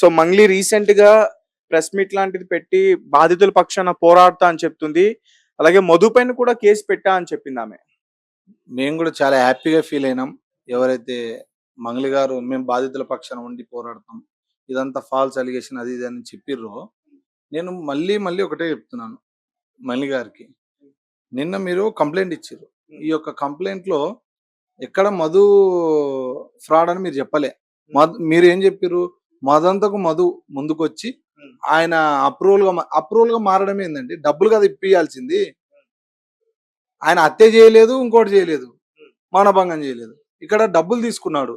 So Mangli recent గా press meet లాంటిది పెట్టి బాధితుల పక్షాన పోరాడతా అని చెప్తుంది. అలాగే మధు పైన కూడా కేసు పెట్టా అని చెప్పింది ఆమె. మేము కూడా చాలా హ్యాపీగా ఫీల్ అయినాం. ఎవరైతే మంగళి గారు మేము బాధితుల పక్షాన ఉండి పోరాడతాం, ఇదంతా ఫాల్స్ అలిగేషన్ అది ఇది అని చెప్పిర్రో, నేను మళ్ళీ మళ్ళీ ఒకటే చెప్తున్నాను మంగళి గారికి. నిన్న మీరు కంప్లైంట్ ఇచ్చారు. ఈ యొక్క కంప్లైంట్ లో ఎక్కడ మధు ఫ్రాడ్ అని మీరు చెప్పలే. మీరు ఏం చెప్పారు? మదంతకు మధు ముందుకొచ్చి ఆయన అప్రూవల్ గా మారడం ఏందండి? డబ్బులు కదా ఇప్పియాల్సింది. ఆయన హత్య చేయలేదు, ఇంకోటి చేయలేదు, మానభంగం చేయలేదు. ఇక్కడ డబ్బులు తీసుకున్నాడు.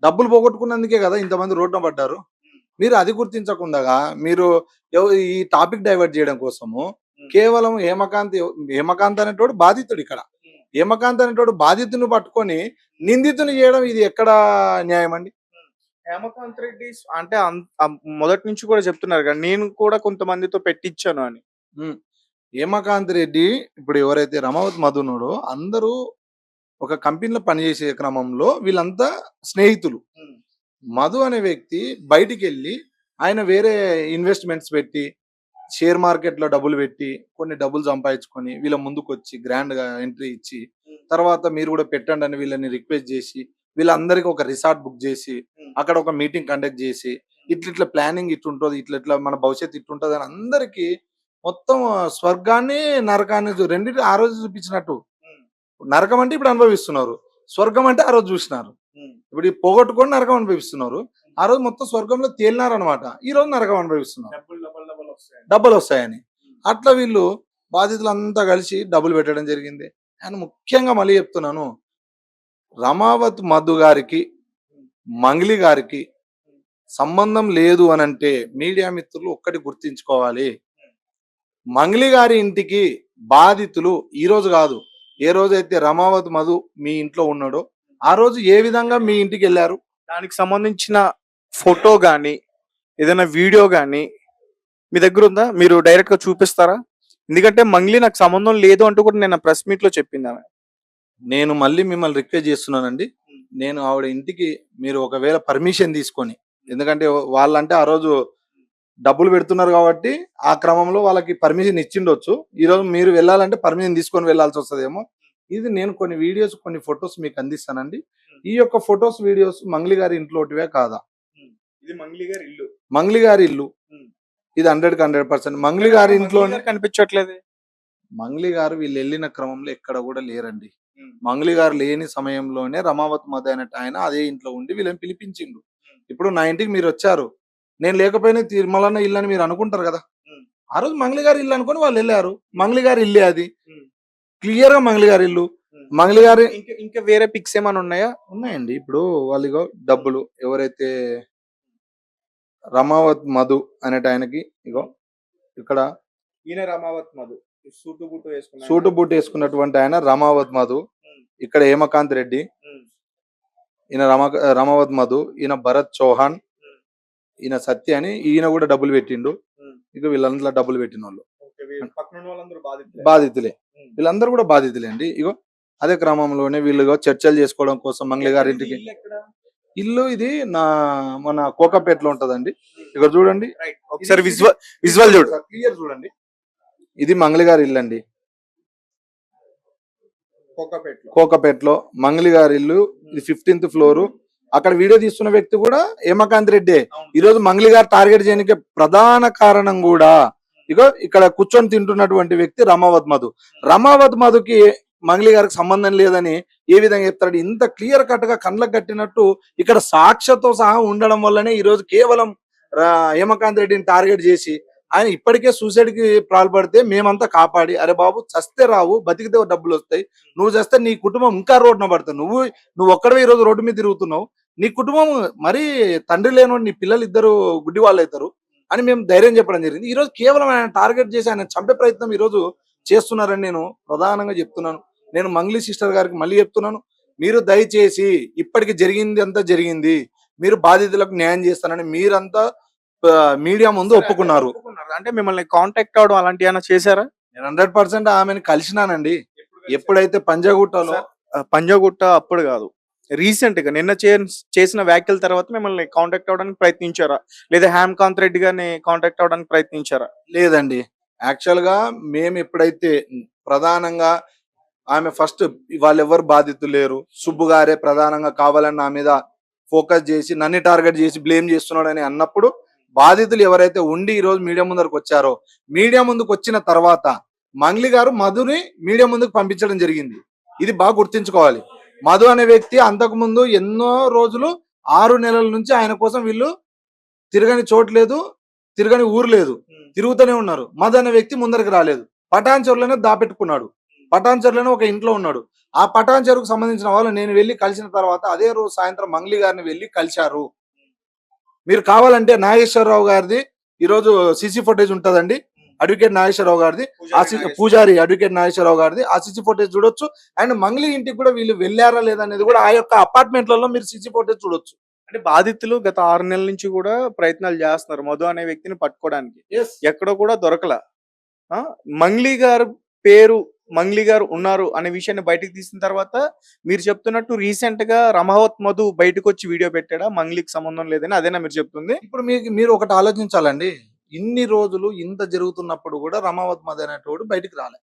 డబ్బులు పోగొట్టుకున్నందుకే కదా ఇంతమంది రోడ్డున పడ్డారు. మీరు అది గుర్తించకుండా మీరు ఈ టాపిక్ డైవర్ట్ చేయడం కోసము కేవలం హేమకాంత్ అనేటోడు బాధితుడు. ఇక్కడ హేమకాంత్ అనేటోడు బాధితుని పట్టుకొని నిందితుని చేయడం ఇది ఎక్కడ న్యాయం అండి? హేమకాంత్ రెడ్డి అంటే మొదటి నుంచి కూడా చెప్తున్నారు కదా, నేను కూడా కొంతమందితో పెట్టించాను అని. హేమకాంత్ రెడ్డి ఇప్పుడు ఎవరైతే రమావత్ మధునుడో అందరూ ఒక కంపెనీలో పనిచేసే క్రమంలో వీళ్ళంతా స్నేహితులు. మధు అనే వ్యక్తి బయటికి వెళ్ళి ఆయన వేరే ఇన్వెస్ట్మెంట్స్ పెట్టి షేర్ మార్కెట్ లో డబ్బులు పెట్టి కొన్ని డబ్బులు సంపాదించుకొని వీళ్ళ ముందుకు వచ్చి గ్రాండ్ గా ఎంట్రీ ఇచ్చి తర్వాత మీరు కూడా పెట్టండి అని వీళ్ళని రిక్వెస్ట్ చేసి వీళ్ళందరికీ ఒక రిసార్ట్ బుక్ చేసి అక్కడ ఒక మీటింగ్ కండక్ట్ చేసి ఇట్లా ప్లానింగ్ ఇట్లుంటుంది, ఇట్లా మన భవిష్యత్తు ఇట్లుంటది అని అందరికి మొత్తం స్వర్గాన్ని నరకాన్ని రెండింటి ఆ రోజు చూపించినట్టు. నరకం అంటే ఇప్పుడు అనుభవిస్తున్నారు, స్వర్గం అంటే ఆ రోజు చూసినారు. ఇప్పుడు ఈ పోగొట్టుకొని నరకం అనుభవిస్తున్నారు. ఆ రోజు మొత్తం స్వర్గంలో తేలినారు అనమాట. ఈ రోజు నరకం అనుభవిస్తున్నారు, డబ్బులు వస్తాయని. అట్లా వీళ్ళు బాధితులంతా కలిసి డబ్బులు పెట్టడం జరిగింది. నేను ముఖ్యంగా మళ్ళీ చెప్తున్నాను, రమావత్ మధు గారికి మంగ్లీ గారికి సంబంధం లేదు అని అంటే మీడియా మిత్రులు ఒక్కటి గుర్తించుకోవాలి. మంగ్లీ గారి ఇంటికి బాధితులు ఈ రోజు కాదు, ఏ రోజైతే రమావత్ మధు మీ ఇంట్లో ఉన్నాడో ఆ రోజు ఏ విధంగా మీ ఇంటికి వెళ్ళారు, దానికి సంబంధించిన ఫోటో గానీ ఏదైనా వీడియో గానీ మీ దగ్గర ఉందా? మీరు డైరెక్ట్ గా చూపిస్తారా? ఎందుకంటే మంగ్లీ నాకు సంబంధం లేదు అంటూ కూడా నేను ప్రెస్ మీట్ లో చెప్పింది ఆమె. నేను మళ్ళీ మిమ్మల్ని రిక్వెస్ట్ చేస్తున్నానండి, నేను ఆవిడ ఇంటికి మీరు ఒకవేళ పర్మిషన్ తీసుకొని, ఎందుకంటే వాళ్ళంటే ఆ రోజు డబ్బులు పెడుతున్నారు కాబట్టి ఆ క్రమంలో వాళ్ళకి పర్మిషన్ ఇచ్చిండొచ్చు. ఈ రోజు మీరు వెళ్ళాలంటే పర్మిషన్ తీసుకొని వెళ్ళాల్సి వస్తుందేమో. ఇది నేను కొన్ని వీడియోస్ కొన్ని ఫొటోస్ మీకు అందిస్తానండి. ఈ యొక్క ఫొటోస్ వీడియోస్ మంగ్లీ గారి ఇంట్లోటివే కాదా? ఇది మంగ్లీ గారి ఇల్లు. మంగ్లీ గారి ఇల్లు ఇది 100% మంగ్లీ గారి ఇంట్లో కనిపించట్లేదు. మంగ్లీ గారు వీళ్ళు వెళ్ళిన క్రమంలో ఎక్కడ కూడా లేరండి. మంగ్లీ గారు లేని సమయంలోనే రమావత్ మధు అనేట ఆయన అదే ఇంట్లో ఉండి వీళ్ళని పిలిపించిండు. ఇప్పుడు నా ఇంటికి మీరు వచ్చారు, నేను లేకపోయినా తిరుమలన్న ఇల్లు అని మీరు అనుకుంటారు కదా. ఆ రోజు మంగ్లీ గారి ఇల్లు అనుకుని వాళ్ళు వెళ్ళారు. మంగ్లీ గారి ఇల్లే అది, క్లియర్ గా మంగ్లీ గారి ఇల్లు. మంగ్లీ గారి ఇంకా వేరే పిక్స్ ఏమైనా ఉన్నాయా? ఉన్నాయండి. ఇప్పుడు వాళ్ళు డబ్బులు ఎవరైతే రమావత్ మధు అనేట ఆయనకి ఇగో ఇక్కడ ఈయన రమావత్ మధు సూటు బూట్ వేసుకున్నటువంటి ఆయన రమావత్ మధు. ఇక్కడ హేమకాంత్ రెడ్డి, ఈయన రమావత్ మధు, ఈయన భరత్ చౌహాన్, ఈయన సత్య అని ఈయన కూడా డబ్బులు పెట్టిండు. ఇక వీళ్ళందరూ డబ్బులు పెట్టిన వాళ్ళు బాధితులే, వీళ్ళందరూ కూడా బాధితులే అండి. ఇగో అదే క్రమంలోనే వీళ్ళు చర్చలు చేసుకోవడం కోసం మంగ్లీ గారి ఇంటికి ఇల్లు ఇది మన కోకాపేటలో ఉంటదండి. ఇక్కడ చూడండి ఒకసారి విజువల్ చూడు, క్లియర్ చూడండి. ఇది మంగ్లీ గారి ఇల్లు అండి, కోకాపేటలో మంగ్లీ గారి ఇల్లు. ఇది 15th ఫ్లోర్. అక్కడ వీడియో తీస్తున్న వ్యక్తి కూడా హేమకాంత్ రెడ్డి. ఈ రోజు మంగ్లీ గారు టార్గెట్ చేయడానికి ప్రధాన కారణం కూడా ఇగో ఇక్కడ కూర్చొని తింటున్నటువంటి వ్యక్తి రమావత్ మధు. రమావత్ మధుకి మంగ్లీ గారికి సంబంధం లేదని ఏ విధంగా చెప్తాడు? ఇంత క్లియర్ కట్ గా కళ్ళకు కట్టినట్టు ఇక్కడ సాక్ష్యతో సహా ఉండడం వల్లనే ఈ రోజు కేవలం హేమకాంత్ రెడ్డిని టార్గెట్ చేసి ఆయన ఇప్పటికే సూసైడ్ కి పాల్పడితే మేమంతా కాపాడి, అరే బాబు చస్తే రావు, బతికితే డబ్బులు వస్తాయి, నువ్వు చేస్తే నీ కుటుంబం ఇంకా రోడ్డున పడతావు, నువ్వు ఒక్కడే ఈ రోజు రోడ్డు మీద తిరుగుతున్నావు, నీ కుటుంబం మరీ తండ్రి లేనోడు, నీ పిల్లలు ఇద్దరు గుడ్డి వాళ్ళు అవుతారు అని మేము ధైర్యం చెప్పడం జరిగింది. ఈ రోజు కేవలం ఆయన టార్గెట్ చేసి ఆయన చంపే ప్రయత్నం ఈ రోజు చేస్తున్నారని నేను ప్రధానంగా చెప్తున్నాను. నేను మంగ్లీ సిస్టర్ గారికి మళ్ళీ చెప్తున్నాను, మీరు దయచేసి ఇప్పటికి జరిగింది అంతా జరిగింది, మీరు బాధితులకు న్యాయం చేస్తానని మీరంతా మీడియా ముందు ఒప్పుకున్నారు. అంటే మిమ్మల్ని కాంటాక్ట్ అవడం అలాంటి ఏమైనా చేశారా? నేను 100% ఆమెను కలిసినానండి. ఎప్పుడైతే పంజాగుట్ట అప్పుడు కాదు, రీసెంట్ గా నిన్న చేసిన వ్యాఖ్యల తర్వాత మిమ్మల్ని కాంటాక్ట్ అవ్వడానికి ప్రయత్నించారా, లేదా హేమకాంత్ రెడ్డి గారిని కాంటాక్ట్ అవ్వడానికి ప్రయత్నించారా? లేదండి. యాక్చువల్ గా మేము ఎప్పుడైతే ప్రధానంగా ఆమె ఫస్ట్ వాళ్ళెవ్వరు బాధితులు లేరు, సుబ్బు గారే ప్రధానంగా కావాలని నా మీద ఫోకస్ చేసి నన్ను టార్గెట్ చేసి బ్లేమ్ చేస్తున్నాడని అన్నప్పుడు, బాధితులు ఎవరైతే ఉండి ఈ రోజు మీడియా ముందరకు వచ్చారో, మీడియా ముందుకు వచ్చిన తర్వాత మంగ్లీ గారు మధుని మీడియా ముందుకు పంపించడం జరిగింది. ఇది బాగా గుర్తించుకోవాలి. మధు అనే వ్యక్తి అంతకు ముందు ఎన్నో రోజులు 6 నెలల నుంచి ఆయన కోసం వీళ్ళు తిరగని చోటు లేదు, తిరగని ఊరు లేదు, తిరుగుతూనే ఉన్నారు. మధు అనే వ్యక్తి ముందరికి రాలేదు. పటాన్ చెరువులోనే దాపెట్టుకున్నాడు. పటాన్ చెరువులోనే ఒక ఇంట్లో ఉన్నాడు. ఆ పటాన్ చెరువుకు సంబంధించిన వాళ్ళు నేను వెళ్ళి కలిసిన తర్వాత అదే రోజు సాయంత్రం మంగ్లీ గారిని వెళ్ళి కలిశారు. మీరు కావాలంటే నాగేశ్వరరావు గారిది ఈరోజు సీసీ ఫుటేజ్ ఉంటదండి, అడ్వకేట్ నాగేశ్వరరావు గారిది, పూజారి అడ్వకేట్ నాగేశ్వరరావు గారిది, ఆ సీసీ ఫుటేజ్ చూడొచ్చు. అండ్ మంగ్లీ ఇంటికి కూడా వీళ్ళు వెళ్ళారా లేదా అనేది కూడా ఆ యొక్క అపార్ట్మెంట్లలో మీరు సీసీ ఫుటేజ్ చూడొచ్చు. అంటే బాధితులు గత 6 నెలల నుంచి కూడా ప్రయత్నాలు చేస్తున్నారు మధు అనే వ్యక్తిని పట్టుకోవడానికి. ఎక్కడో కూడా దొరకల. మంగ్లీ గారు పేరు, మంగ్లీ గారు ఉన్నారు అనే విషయాన్ని బయటకు తీసిన తర్వాత మీరు చెప్తున్నట్టు రీసెంట్ గా రమావత్ మధు బయటకు వచ్చి వీడియో పెట్టాడా మంగ్లీకి సంబంధం లేదని? అదేనా మీరు చెప్తుంది? ఇప్పుడు మీరు ఒకటి ఆలోచించాలండి. ఇన్ని రోజులు ఇంత జరుగుతున్నప్పుడు కూడా రమావత్ మధు అనేటోడు బయటికి రాలే.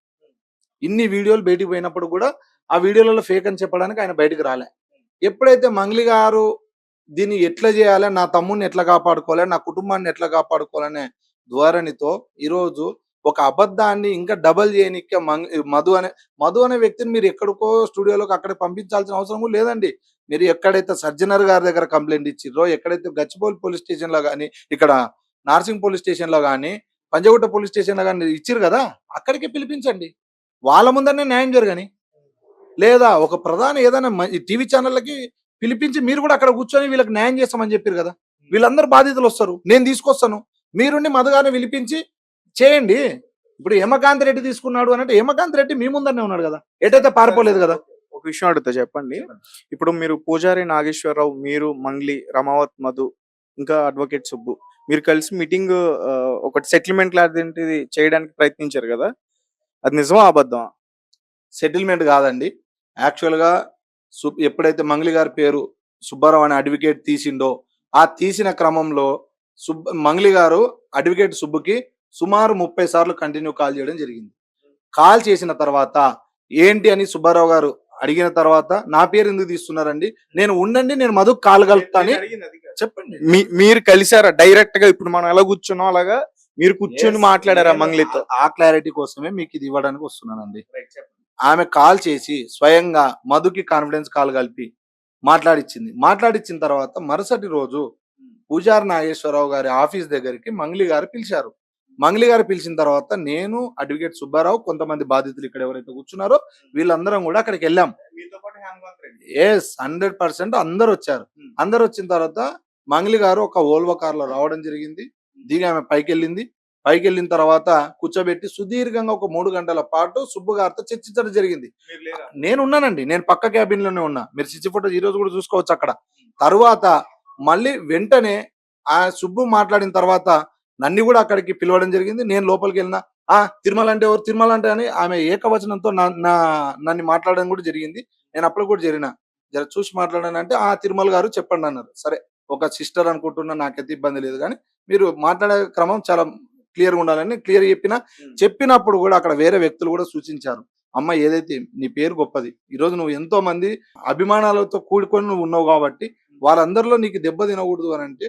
ఇన్ని వీడియోలు బయటికి పోయినప్పుడు కూడా ఆ వీడియోలలో ఫేక్ అని చెప్పడానికి ఆయన బయటికి రాలే. ఎప్పుడైతే మంగ్లీ గారు దీన్ని ఎట్లా చేయాలి, నా తమ్ముడిని ఎట్లా కాపాడుకోవాలి, నా కుటుంబాన్ని ఎట్లా కాపాడుకోవాలనే ధోరణితో ఈరోజు ఒక అబద్ధాన్ని ఇంకా డబల్ చేయనికే మధు అనే వ్యక్తిని మీరు ఎక్కడికో స్టూడియోలోకి అక్కడికి పంపించాల్సిన అవసరం కూడా లేదండి. మీరు ఎక్కడైతే సజ్జనర్ గారి దగ్గర కంప్లైంట్ ఇచ్చిర్రో, ఎక్కడైతే గచ్చిబౌలి పోలీస్ స్టేషన్ లో కానీ, ఇక్కడ నార్సింగ్ పోలీస్ స్టేషన్ లో కానీ, పంజగుట్ట పోలీస్ స్టేషన్ లో కానీ ఇచ్చిరు కదా, అక్కడికి పిలిపించండి. వాళ్ళ ముందరనే న్యాయం జరగని. లేదా ఒక ప్రధాన ఏదైనా టీవీ ఛానళ్ళకి పిలిపించి మీరు కూడా అక్కడ కూర్చొని వీళ్ళకి న్యాయం చేస్తామని చెప్పారు కదా, వీళ్ళందరూ బాధితులు వస్తారు, నేను తీసుకొస్తాను, మీరుండి మధుగారిని పిలిపించి చేయండి. ఇప్పుడు హేమకాంత్ రెడ్డి తీసుకున్నాడు అంటే హేమకాంత్ రెడ్డి మీ ముందరనే ఉన్నాడు కదా, ఎటైతే పారిపోలేదు కదా. ఒక విషయం అడుగుతా చెప్పండి. ఇప్పుడు మీరు పూజారి నాగేశ్వరరావు, మీరు మంగ్లీ, రమావత్ మధు, ఇంకా అడ్వకేట్ సుబ్బు, మీరు కలిసి మీటింగ్ ఒకటి సెటిల్మెంట్ లాంటిది చేయడానికి ప్రయత్నించారు కదా, అది నిజమా అబద్ధమా? సెటిల్మెంట్ కాదండి. యాక్చువల్ గా ఎప్పుడైతే మంగ్లీ గారి పేరు సుబ్బారావు అనే అడ్వకేట్ తీసిండో, ఆ తీసిన క్రమంలో మంగ్లీ గారు అడ్వకేట్ సుబ్బుకి సుమారు 30 సార్లు కంటిన్యూ కాల్ చేయడం జరిగింది. కాల్ చేసిన తర్వాత ఏంటి అని సుబ్బారావు గారు అడిగిన తర్వాత, నా పేరు ఎందుకు తీస్తున్నారండి, నేను ఉండండి, నేను మధుకు కాల్ కలుపుతాను చెప్పండి. మీరు కలిసారా డైరెక్ట్ గా? ఇప్పుడు మనం ఎలా కూర్చున్నాం అలాగా మీరు కూర్చొని మాట్లాడారా మంగ్లీతో? ఆ క్లారిటీ కోసమే మీకు ఇది ఇవ్వడానికి వస్తున్నానండి. ఆమె కాల్ చేసి స్వయంగా మధుకి కాన్ఫిడెన్స్ కాల్ కలిపి మాట్లాడిచ్చిన తర్వాత మరుసటి రోజు పూజారి నాగేశ్వరరావు గారి ఆఫీస్ దగ్గరికి మంగ్లీ గారు పిలిచారు. మంగ్లీ గారు పిలిచిన తర్వాత నేను, అడ్వకేట్ సుబ్బారావు, కొంతమంది బాధితులు ఇక్కడ ఎవరైతే కూర్చున్నారో వీళ్ళందరం కూడా అక్కడికి వెళ్ళాం. 100% అందరు వచ్చారు. అందరు వచ్చిన తర్వాత మంగ్లీ గారు ఒక ఓల్వో కార్ లో రావడం జరిగింది. దిగి ఆమె పైకి వెళ్ళిన తర్వాత కూర్చోబెట్టి సుదీర్ఘంగా ఒక 3 గంటల పాటు సుబ్బు గారితో చర్చించడం జరిగింది. నేను ఉన్నానండి, నేను పక్క క్యాబిన్ లోనే ఉన్నా. మీరు సిసి ఫోటో ఈ రోజు కూడా చూసుకోవచ్చు అక్కడ. తర్వాత మళ్ళీ వెంటనే ఆ సుబ్బు మాట్లాడిన తర్వాత నన్ను కూడా అక్కడికి పిలవడం జరిగింది. నేను లోపలికి వెళ్ళిన, తిరుమల అంటే ఎవరు, తిరుమల అంటే అని ఆమె ఏకవచనంతో నన్ను మాట్లాడడం కూడా జరిగింది. నేను అప్పుడు కూడా జర చూసి మాట్లాడాను అంటే, తిరుమల గారు చెప్పండి అన్నారు. సరే, ఒక సిస్టర్ అనుకుంటున్నా, నాకైతే ఇబ్బంది లేదు, కానీ మీరు మాట్లాడే క్రమం చాలా క్లియర్గా ఉండాలని క్లియర్ చెప్పినప్పుడు కూడా అక్కడ వేరే వ్యక్తులు కూడా సూచించారు. అమ్మ, ఏదైతే నీ పేరు గొప్పది, ఈరోజు నువ్వు ఎంతో మంది అభిమానాలతో కూడుకొని నువ్వు ఉన్నావు కాబట్టి వాళ్ళందరిలో నీకు దెబ్బ తినకూడదు అని అంటే